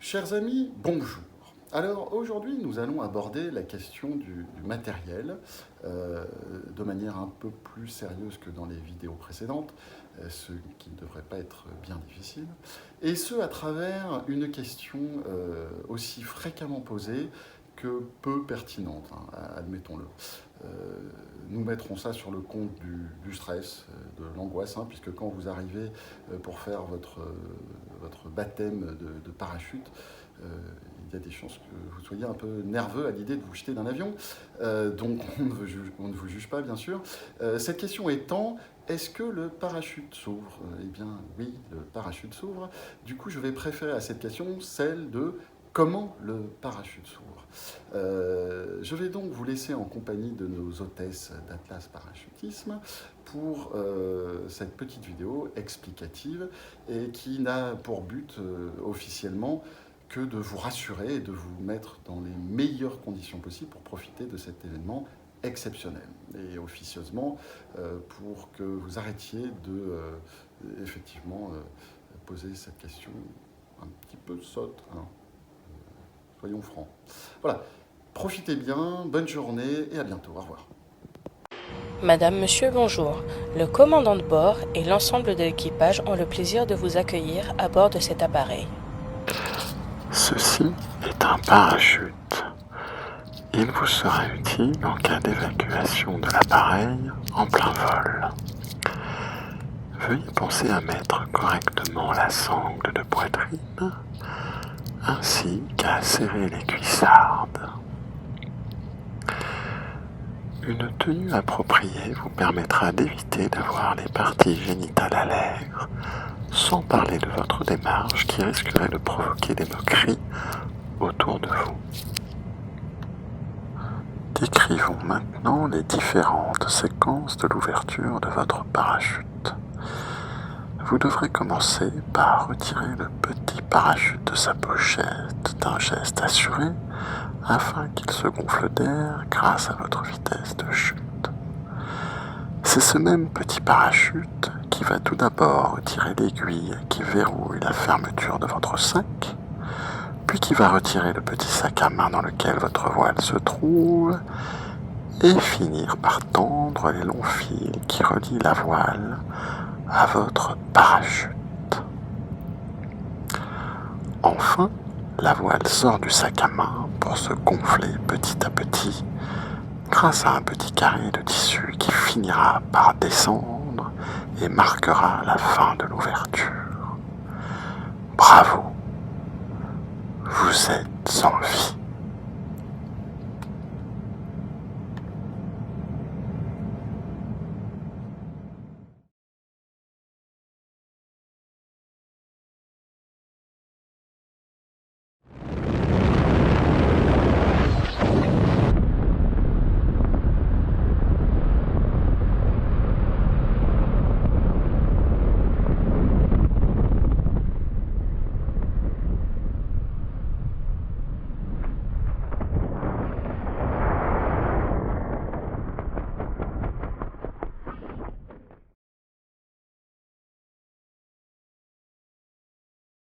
Chers amis, bonjour. Alors aujourd'hui, nous allons aborder la question du matériel de manière un peu plus sérieuse que dans les vidéos précédentes, ce qui ne devrait pas être bien difficile, et ce à travers une question aussi fréquemment posée que peu pertinente, admettons-le. Nous mettrons ça sur le compte du stress, de l'angoisse, puisque quand vous arrivez pour faire votre baptême de parachute, il y a des chances que vous soyez un peu nerveux à l'idée de vous jeter d'un avion. Donc on ne vous juge pas, bien sûr. Cette question étant, est-ce que le parachute s'ouvre? Eh bien oui, le parachute s'ouvre. Du coup, je vais préférer à cette question celle de comment le parachute s'ouvre. Je vais donc vous laisser en compagnie de nos hôtesses d'Atlas Parachutisme pour cette petite vidéo explicative et qui n'a pour but officiellement que de vous rassurer et de vous mettre dans les meilleures conditions possibles pour profiter de cet événement exceptionnel. Et officieusement, pour que vous arrêtiez de, effectivement, poser cette question un petit peu sotte. Soyons francs. Voilà. Profitez bien, bonne journée et à bientôt. Au revoir. Madame, Monsieur, bonjour. Le commandant de bord et l'ensemble de l'équipage ont le plaisir de vous accueillir à bord de cet appareil. Ceci est un parachute. Il vous sera utile en cas d'évacuation de l'appareil en plein vol. Veuillez penser à mettre correctement la sangle de poitrine ainsi qu'à serrer les cuissardes. Une tenue appropriée vous permettra d'éviter d'avoir les parties génitales à l'air, sans parler de votre démarche qui risquerait de provoquer des moqueries autour de vous. Décrivons maintenant les différentes séquences de l'ouverture de votre parachute. Vous devrez commencer par retirer le petit parachute de sa pochette d'un geste assuré afin qu'il se gonfle d'air grâce à votre vitesse de chute. C'est ce même petit parachute qui va tout d'abord retirer l'aiguille qui verrouille la fermeture de votre sac, puis qui va retirer le petit sac à main dans lequel votre voile se trouve, et finir par tendre les longs fils qui relient la voile à votre parachute. Enfin, la voile sort du sac à main pour se gonfler petit à petit grâce à un petit carré de tissu qui finira par descendre et marquera la fin de l'ouverture. Bravo, vous êtes en vie.